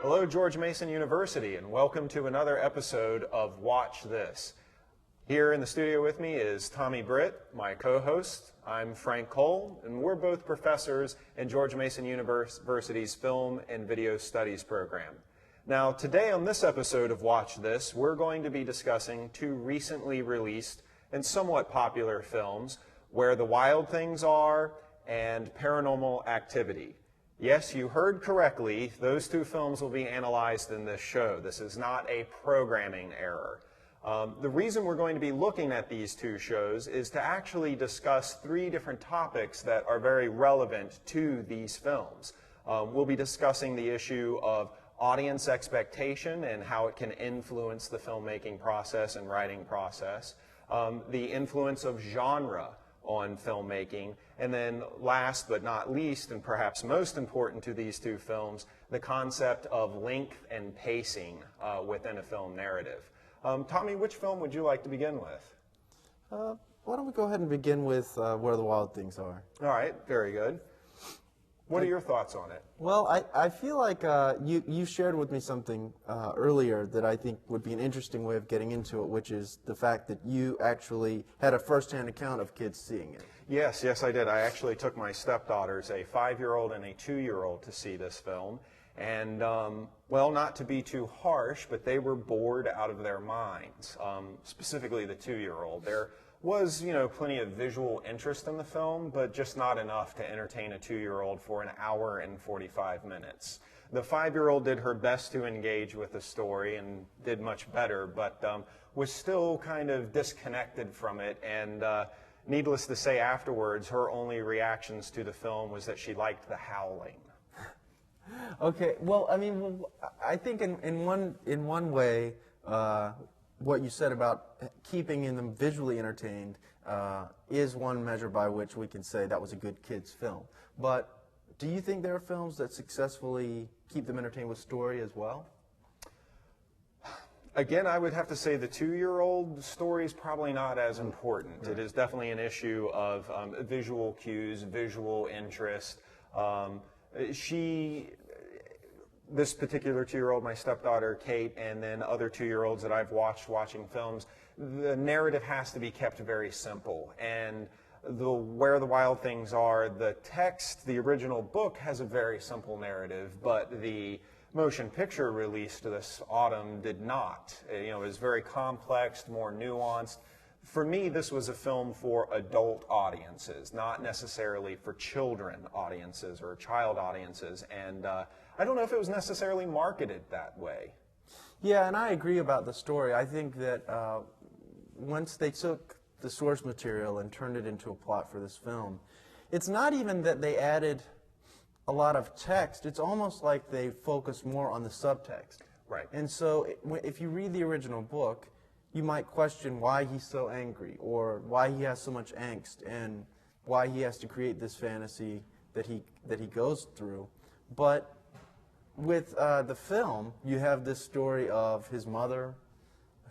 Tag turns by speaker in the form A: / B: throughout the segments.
A: Hello, George Mason University, and welcome to another episode of Watch This. Here in the studio with me is Tommy Britt, my co-host. I'm Frank Cole, and we're both professors in George Mason University's Film and Video Studies program. Now, today on this episode of Watch This, we're going to be discussing two recently released and somewhat popular films, Where the Wild Things Are and Paranormal Activity. Yes, you heard correctly. Those two films will be analyzed in this show. This is not a programming error. The reason we're going to be looking at these two shows is to actually discuss three different topics that are very relevant to these films. We'll be discussing the issue of audience expectation and how it can influence the filmmaking process and writing process, the influence of genre on filmmaking, and then last but not least, and perhaps most important to these two films, the concept of length and pacing within a film narrative. Tommy, which film would you like to begin with?
B: Why don't we go ahead and begin with Where the Wild Things Are?
A: All right, very good. What are your thoughts on it?
B: Well, I feel like you shared with me something earlier that I think would be an interesting way of getting into it, which is the fact that you actually had a first-hand account of kids seeing it.
A: Yes, I did. I actually took my stepdaughters, a 5-year-old and a 2-year-old, to see this film. And, well, not to be too harsh, but they were bored out of their minds, specifically the 2-year-old. There was, plenty of visual interest in the film, but just not enough to entertain a 2-year-old for an hour and 45 minutes. The 5-year-old did her best to engage with the story and did much better, but was still kind of disconnected from it. And needless to say, afterwards, her only reactions to the film was that she liked the howling.
B: Okay, well, I think in one way, what you said about keeping them visually entertained is one measure by which we can say that was a good kids' film. But do you think there are films that successfully keep them entertained with story as well?
A: Again, I would have to say the 2-year-old story is probably not as important. Right. It is definitely an issue of visual cues, visual interest. This particular 2-year-old, my stepdaughter Kate, and then other 2-year-olds that I've watching films, the narrative has to be kept very simple. And Where the Wild Things Are, the text, the original book has a very simple narrative, but the motion picture released this autumn did not. It was very complex, more nuanced. For me, this was a film for adult audiences, not necessarily for children audiences or child audiences. And I don't know if it was necessarily marketed that way.
B: Yeah, and I agree about the story. I think that once they took the source material and turned it into a plot for this film, it's not even that they added a lot of text. It's almost like they focused more on the subtext.
A: Right.
B: And so if you read the original book, you might question why he's so angry or why he has so much angst and why he has to create this fantasy that he goes through. But with the film, you have this story of his mother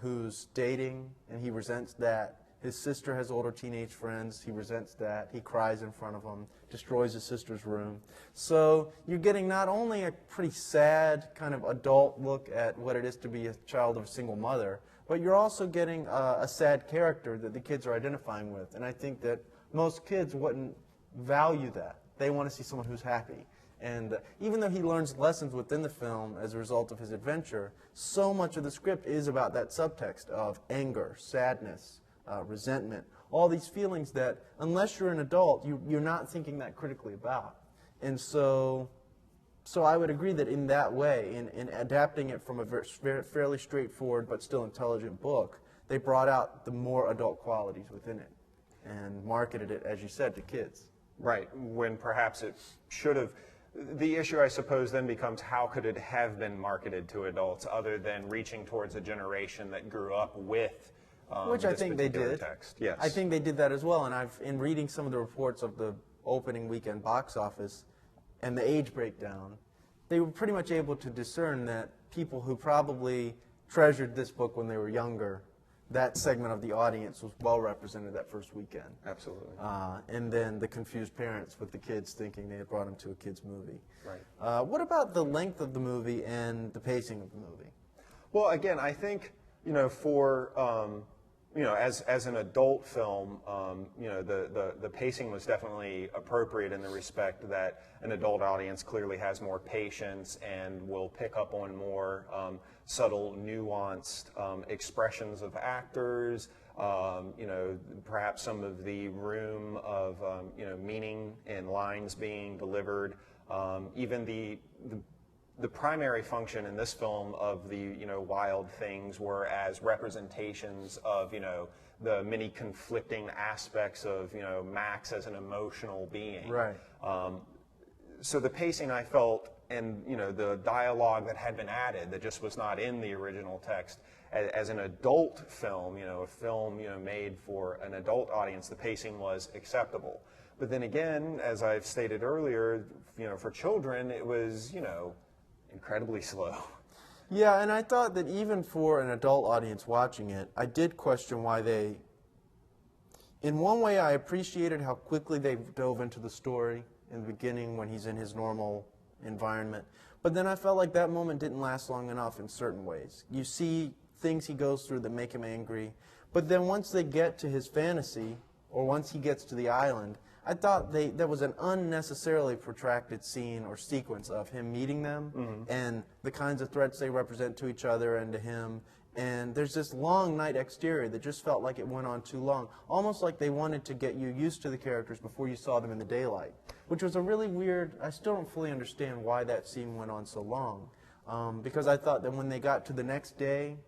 B: who's dating, and he resents that. His sister has older teenage friends. He resents that. He cries in front of them, destroys his sister's room. So you're getting not only a pretty sad kind of adult look at what it is to be a child of a single mother, but you're also getting a sad character that the kids are identifying with. And I think that most kids wouldn't value that. They want to see someone who's happy. And even though he learns lessons within the film as a result of his adventure, so much of the script is about that subtext of anger, sadness, resentment, all these feelings that, unless you're an adult, you're not thinking that critically about. And so I would agree that in that way, in adapting it from a fairly straightforward but still intelligent book, they brought out the more adult qualities within it and marketed it, as you said, to kids.
A: Right, when perhaps it should have. The issue, I suppose, then becomes how could it have been marketed to adults other than reaching towards a generation that grew up with
B: which I think they did.
A: Text. Yes.
B: I think they did that as well, and in reading some of the reports of the opening weekend box office and the age breakdown, they were pretty much able to discern that people who probably treasured this book when they were younger, that segment of the audience was well represented that first weekend.
A: Absolutely.
B: And then the confused parents with the kids thinking they had brought them to a kid's movie.
A: Right.
B: What about the length of the movie and the pacing of the movie?
A: Well, again, I think, for, as an adult film, the pacing was definitely appropriate in the respect that an adult audience clearly has more patience and will pick up on more subtle, nuanced expressions of actors, perhaps some of the room of, meaning and lines being delivered, even the primary function in this film of the wild things were as representations of the many conflicting aspects of Max as an emotional being.
B: Right.
A: So the pacing I felt, and the dialogue that had been added that just was not in the original text, as an adult film, a film made for an adult audience, the pacing was acceptable. But then again, as I've stated earlier, for children it was incredibly slow.
B: Yeah, and I thought that even for an adult audience watching it, I did question why they... In one way, I appreciated how quickly they dove into the story in the beginning when he's in his normal environment. But then I felt like that moment didn't last long enough in certain ways. You see things he goes through that make him angry, but then once they get to his fantasy, or once he gets to the island, I thought there was an unnecessarily protracted scene or sequence of him meeting them and the kinds of threats they represent to each other and to him. And there's this long night exterior that just felt like it went on too long, almost like they wanted to get you used to the characters before you saw them in the daylight, which was a really weird... I still don't fully understand why that scene went on so long, because I thought that when they got to the next day,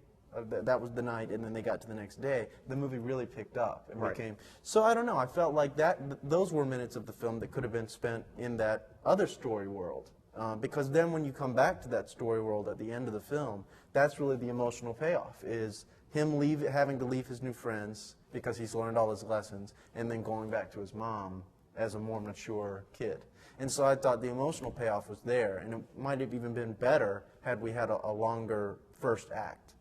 B: that was the night, and then they got to the next day, the movie really picked up and became... So I don't know, I felt like those were minutes of the film that could have been spent in that other story world. Because then when you come back to that story world at the end of the film, that's really the emotional payoff, is him having to leave his new friends because he's learned all his lessons, and then going back to his mom as a more mature kid. And so I thought the emotional payoff was there, and it might have even been better had we had a longer first act.